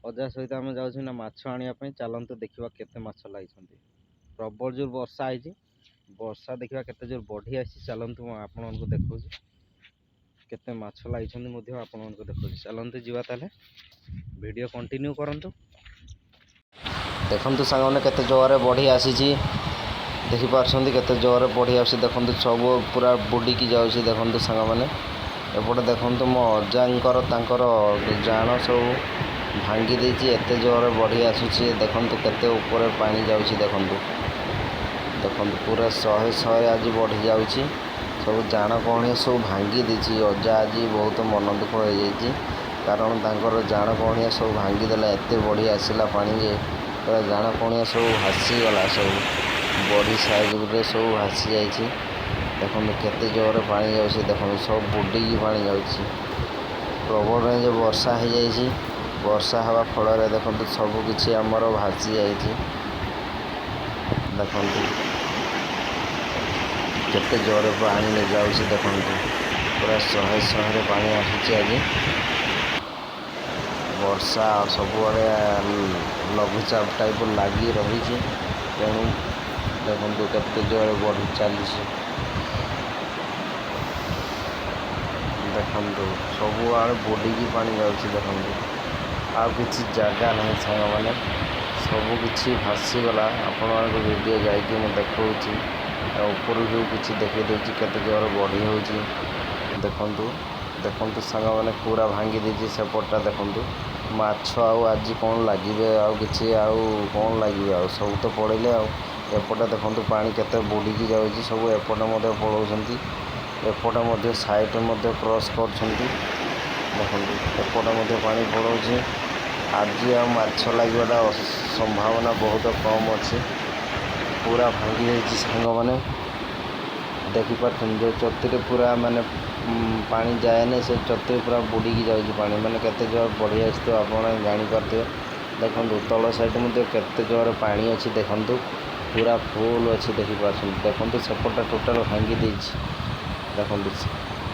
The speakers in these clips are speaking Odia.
ଅଜା ସହିତ ଆମେ ଯାଉଛୁ ନା ମାଛ ଆଣିବା ପାଇଁ। ଚାଲନ୍ତୁ ଦେଖିବା କେତେ ମାଛ ଲାଗିଛନ୍ତି। ପ୍ରବଳ ଜୋର ବର୍ଷା ହେଇଛି। ବର୍ଷା ଦେଖିବା କେତେ ଜୋର ବଢ଼ି ଆସିଛି। ଚାଲନ୍ତୁ ମୁଁ ଆପଣମାନଙ୍କୁ ଦେଖାଉଛି କେତେ ମାଛ ଲାଗିଛନ୍ତି ମଧ୍ୟ ଆପଣମାନଙ୍କୁ ଦେଖାଉଛି। ଚାଲନ୍ତୁ ଯିବା ତାହେଲେ, ଭିଡ଼ିଓ କଣ୍ଟିନ୍ୟୁ କରନ୍ତୁ। ଦେଖନ୍ତୁ ସାଙ୍ଗମାନେ କେତେ ଜୋରରେ ବଢ଼ି ଆସିଛି। ଦେଖିପାରୁଛନ୍ତି କେତେ ଜୋରରେ ବଢ଼ି ଆସୁଛି। ଦେଖନ୍ତୁ ସବୁ ପୁରା ବୁଡ଼ିକି ଯାଉଛି। ଦେଖନ୍ତୁ ସାଙ୍ଗମାନେ ଏପଟେ ଦେଖନ୍ତୁ ମୋ ଅଜାଙ୍କର ତାଙ୍କର ଜାଆଁଳ ସବୁ ଭାଙ୍ଗି ଦେଇଛି। ଏତେ ଜୋରରେ ବଢ଼ି ଆସୁଛି। ଦେଖନ୍ତୁ କେତେ ଉପରେ ପାଣି ଯାଉଛି। ଦେଖନ୍ତୁ ଦେଖନ୍ତୁ ପୁରା ଶହେ ଆଜି ବଢ଼ି ଯାଉଛି। ସବୁ ଜାଆଁଳ କଉଣିଆ ସବୁ ଭାଙ୍ଗି ଦେଇଛି। ଅଜା ଆଜି ବହୁତ ମନ ଦୁଃଖ ହେଇଯାଇଛି, କାରଣ ତାଙ୍କର ଜାଆଁଳ କଉଣିଆ ସବୁ ଭାଙ୍ଗିଦେଲା। ଏତେ ବଢ଼ି ଆସିଲା ପାଣି ଯେ ପୁରା ଜାଆଁଳ କଉଣିଆ ସବୁ ଭାସିଗଲା। ସବୁ ବଢ଼ି ସାଇଜ୍ରେ ସବୁ ଭାସି ଯାଇଛି। ଦେଖନ୍ତୁ କେତେ ଜୋରରେ ପାଣି ଯାଉଛି। ଦେଖନ୍ତୁ ସବୁ ବୁଡ଼ିକି ପାଣି ଯାଉଛି। ପ୍ରବଳ ରେଞ୍ଜ ବର୍ଷା ହେଇଯାଇଛି। ବର୍ଷା ହେବା ଫଳରେ ଦେଖନ୍ତୁ ସବୁ କିଛି ଆମର ଭାସି ଯାଇଛି। ଦେଖନ୍ତୁ କେତେ ଜୋରରେ ପାଣି ଯାଉଛି। ଦେଖନ୍ତୁ ପୁରା ଶହେରେ ପାଣି ଆସୁଛି। ଆଜି ବର୍ଷା ସବୁଆଡ଼େ ଲଘୁଚାପ ଟାଇପ୍ ଲାଗି ରହିଛି। ତେଣୁ ଦେଖନ୍ତୁ କେତେ ଜୋରରେ ବଢ଼ି ଚାଲିଛି। ଦେଖନ୍ତୁ ସବୁଆଡ଼େ ବୁଡ଼ିକି ପାଣି ଯାଉଛି। ଦେଖନ୍ତୁ ଆଉ କିଛି ଜାଗା ନାହିଁ ସାଙ୍ଗମାନେ, ସବୁ କିଛି ଭାସିଗଲା। ଆପଣମାନଙ୍କ ଭିଡ଼ିଓ ଯାଇକି ମୁଁ ଦେଖାଉଛି। ଆଉ ଉପରକୁ କିଛି ଦେଖାଇ ଦେଉଛି କେତେ ଜୋରରେ ବଢ଼ି ହେଉଛି। ଦେଖନ୍ତୁ ଦେଖନ୍ତୁ ସାଙ୍ଗମାନେ ପୁରା ଭାଙ୍ଗି ଦେଇଛି ସେପଟଟା। ଦେଖନ୍ତୁ ମାଛ ଆଉ ଆଜି କ'ଣ ଲାଗିବେ, ଆଉ କିଛି ଆଉ କ'ଣ ଲାଗିବେ, ଆଉ ସବୁ ତ ପଳେଇଲେ। ଆଉ ଏପଟେ ଦେଖନ୍ତୁ ପାଣି କେତେ ବୁଡ଼ିକି ଯାଉଛି। ସବୁ ଏପଟେ ମଧ୍ୟ ପଳାଉଛନ୍ତି। ଏପଟେ ମଧ୍ୟ ସାଇଡ଼୍ ମଧ୍ୟ କ୍ରସ୍ କରୁଛନ୍ତି। ଦେଖନ୍ତୁ ଏପଟେ ମଧ୍ୟ ପାଣି ପଳାଉଛି। ଆଜି ଆଉ ମାଛ ଲାଗିବାଟା ସମ୍ଭାବନା ବହୁତ କମ୍ ଅଛି। ପୁରା ଭାଙ୍ଗି ଯାଇଛି ସାଙ୍ଗମାନେ। ଦେଖିପାରୁଛନ୍ତି ଯେଉଁ ଚତିରେ ପୁରା ମାନେ ପାଣି ଯାଏନି, ସେ ଚତିରେ ପୁରା ବୁଡ଼ିକି ଯାଉଛି ପାଣି। ମାନେ କେତେ ଜୋର ବଢ଼ି ଆସିଥିବ ଆପଣ ଜାଣିପାରୁଥିବେ। ଦେଖନ୍ତୁ ତଳ ସାଇଡ଼୍ ମଧ୍ୟ କେତେ ଜୋରରେ ପାଣି ଅଛି। ଦେଖନ୍ତୁ ପୁରା ଫୁଲ୍ ଅଛି। ଦେଖିପାରୁଛନ୍ତି ଦେଖନ୍ତୁ ସେପଟଟା ଟୋଟାଲ୍ ଭାଙ୍ଗି ଦେଇଛି। ଦେଖନ୍ତୁ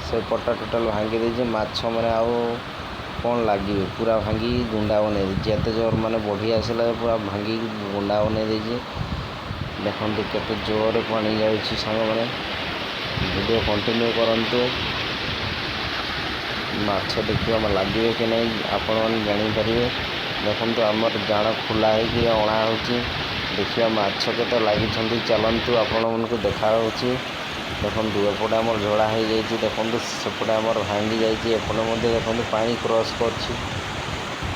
ସେପଟଟା ଟୋଟାଲ୍ ଭାଙ୍ଗି ଦେଇଛି। ମାଛ ମାନେ ଆଉ କ'ଣ ଲାଗିବେ, ପୁରା ଭାଙ୍ଗିକି ଗୁଣ୍ଡା ବନେଇ ଦେଇଛି। ଏତେ ଜୋର ମାନେ ବଢ଼ି ଆସିଲା ପୁରା ଭାଙ୍ଗିକି ଗୁଣ୍ଡା ବନେଇ ଦେଇଛି। ଦେଖନ୍ତୁ କେତେ ଜୋରରେ ପାଣି ଯାଉଛି ସାଙ୍ଗମାନେ, ଭିଡ଼ିଓ କଣ୍ଟିନ୍ୟୁ କରନ୍ତୁ। ମାଛ ଦେଖିବା ଲାଗିବେ କି ନାହିଁ ଆପଣମାନେ ଜାଣିପାରିବେ। ଦେଖନ୍ତୁ ଆମର ଜାଆଁଳ ଖୋଲା ହେଇକି ଅଣା ହେଉଛି। ଦେଖିବା ମାଛ କେତେ ଲାଗିଛନ୍ତି। ଚାଲନ୍ତୁ ଆପଣମାନଙ୍କୁ ଦେଖାହେଉଛି। ଦେଖନ୍ତୁ ଏପଟେ ଆମର ଝୋଳା ହେଇଯାଇଛି। ଦେଖନ୍ତୁ ସେପଟେ ଆମର ଭାଙ୍ଗି ଯାଇଛି। ଏପଟେ ମଧ୍ୟ ଦେଖନ୍ତୁ ପାଣି କ୍ରସ୍ କରୁଛି।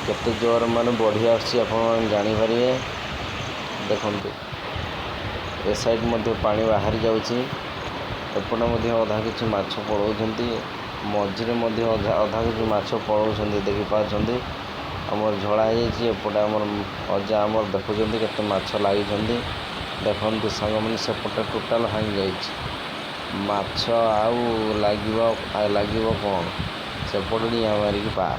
କେତେ ଜୋର ମାନେ ବଢ଼ି ଆସୁଛି ଆପଣମାନେ ଜାଣିପାରିବେ। ଦେଖନ୍ତୁ ଏ ସାଇଡ଼୍ ମଧ୍ୟ ପାଣି ବାହାରି ଯାଉଛି। ଏପଟେ ମଧ୍ୟ ଅଧା କିଛି ମାଛ ପଳାଉଛନ୍ତି। ମଝିରେ ମଧ୍ୟ ଅଧା କିଛି ମାଛ ପଳାଉଛନ୍ତି। ଦେଖିପାରୁଛନ୍ତି ଆମର ଝୋଳା ହେଇଯାଇଛି। ଏପଟେ ଆମର ଅଜା ଆମର ଦେଖୁଛନ୍ତି କେତେ ମାଛ ଲାଗିଛନ୍ତି। ଦେଖନ୍ତୁ ସାଙ୍ଗମାନେ ସେପଟେ ଟୋଟାଲ୍ ଭାଙ୍ଗି ଯାଇଛି। ମାଛ ଆଉ ଲାଗିବ କ'ଣ, ସେପଟେ ଡିଆଁ ମାରିକି ପାର।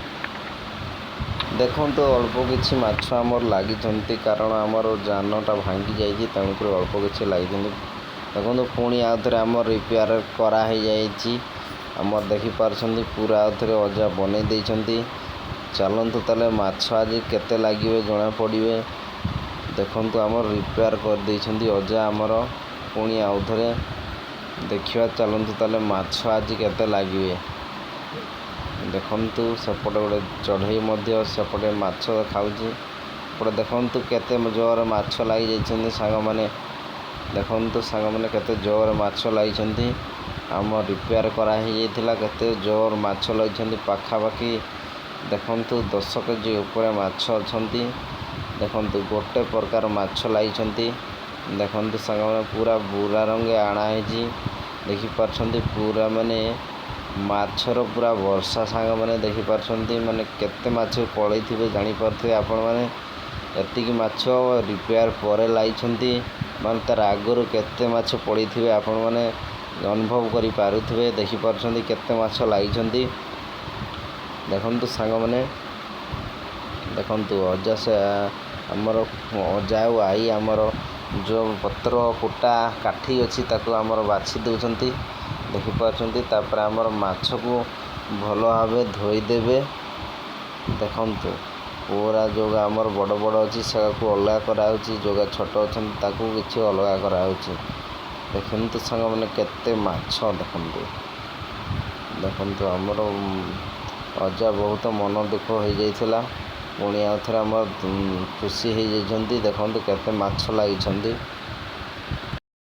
ଦେଖନ୍ତୁ ଅଳ୍ପ କିଛି ମାଛ ଆମର ଲାଗିଛନ୍ତି, କାରଣ ଆମର ଜାନଟା ଭାଙ୍ଗି ଯାଇଛି। ତେଣୁକରି ଅଳ୍ପ କିଛି ଲାଗିଛନ୍ତି। ଦେଖନ୍ତୁ ପୁଣି ଆଉ ଥରେ ଆମର ରିପେୟାର କରାହେଇଯାଇଛି। ଆମର ଦେଖିପାରୁଛନ୍ତି ପୁରା ଆଉ ଥରେ ଅଜା ବନେଇ ଦେଇଛନ୍ତି। ଚାଲନ୍ତୁ ତାହେଲେ ମାଛ ଆଜି କେତେ ଲାଗିବେ ଜଣାପଡ଼ିବେ। ଦେଖନ୍ତୁ ଆମର ରିପେୟାର କରିଦେଇଛନ୍ତି ଅଜା ଆମର। ପୁଣି ଆଉ ଥରେ ଦେଖିବା। ଚାଲନ୍ତୁ ତାହେଲେ ମାଛ ଆଜି କେତେ ଲାଗିବେ। ଦେଖନ୍ତୁ ସେପଟେ ଗୋଟେ ଚଢ଼େଇ ମଧ୍ୟ ସେପଟେ ମାଛ ଖାଉଛି। ଏପଟେ ଦେଖନ୍ତୁ କେତେ ଜୋରରେ ମାଛ ଲାଗିଯାଇଛନ୍ତି ସାଙ୍ଗମାନେ। ଦେଖନ୍ତୁ ସାଙ୍ଗମାନେ କେତେ ଜୋରରେ ମାଛ ଲାଗିଛନ୍ତି। ଆମ ରିପେୟାର କରାହେଇଯାଇଥିଲା। କେତେ ଜୋର ମାଛ ଲାଗିଛନ୍ତି। ପାଖାପାଖି ଦେଖନ୍ତୁ 10 କେଜି ଉପରେ ମାଛ ଅଛନ୍ତି। ଦେଖନ୍ତୁ ଗୋଟେ ପ୍ରକାର ମାଛ ଲାଗିଛନ୍ତି। ଦେଖନ୍ତୁ ସାଙ୍ଗମାନେ ପୁରା ବୁରା ରଙ୍ଗେ ଆଣା ହେଇଛି। ଦେଖିପାରୁଛନ୍ତି ପୁରା ମାନେ ମାଛର ପୁରା ବର୍ଷା ସାଙ୍ଗମାନେ। ଦେଖିପାରୁଛନ୍ତି ମାନେ କେତେ ମାଛ ପଳେଇଥିବେ ଜାଣିପାରୁଥିବେ ଆପଣମାନେ। ଏତିକି ମାଛ ରିପେୟାର ପରେ ଲାଗିଛନ୍ତି, ମାନେ ତା'ର ଆଗରୁ କେତେ ମାଛ ପଡ଼ିଥିବେ ଆପଣମାନେ ଅନୁଭବ କରିପାରୁଥିବେ। ଦେଖିପାରୁଛନ୍ତି କେତେ ମାଛ ଲାଗିଛନ୍ତି। ଦେଖନ୍ତୁ ସାଙ୍ଗମାନେ ଦେଖନ୍ତୁ ଆମର ଅଜା ଆଉ ଆଈ ଆମର ଯେଉଁ ପତ୍ର କୁଟା କାଠି ଅଛି ତାକୁ ଆମର ବାଛି ଦେଉଛନ୍ତି। ଦେଖିପାରୁଛନ୍ତି ତାପରେ ଆମର ମାଛକୁ ଭଲ ଭାବେ ଧୋଇଦେବେ। ଦେଖନ୍ତୁ ପୁରା ଯୋଉଗା ଆମର ବଡ଼ ବଡ଼ ଅଛି ସେଟାକୁ ଅଲଗା କରାହେଉଛି, ଯୋଉଗା ଛୋଟ ଅଛନ୍ତି ତାକୁ କିଛି ଅଲଗା କରାହେଉଛି। ଦେଖନ୍ତୁ ସାଙ୍ଗମାନେ କେତେ ମାଛ ଦେଖନ୍ତୁ। ଦେଖନ୍ତୁ ଆମର ଅଜା ବହୁତ ମନ ଦୁଃଖ ହେଇଯାଇଥିଲା, ପୁଣି ଆଉ ଥରେ ଆମର ଖୁସି ହେଇଯାଇଛନ୍ତି। ଦେଖନ୍ତୁ କେତେ ମାଛ ଲାଗିଛନ୍ତି।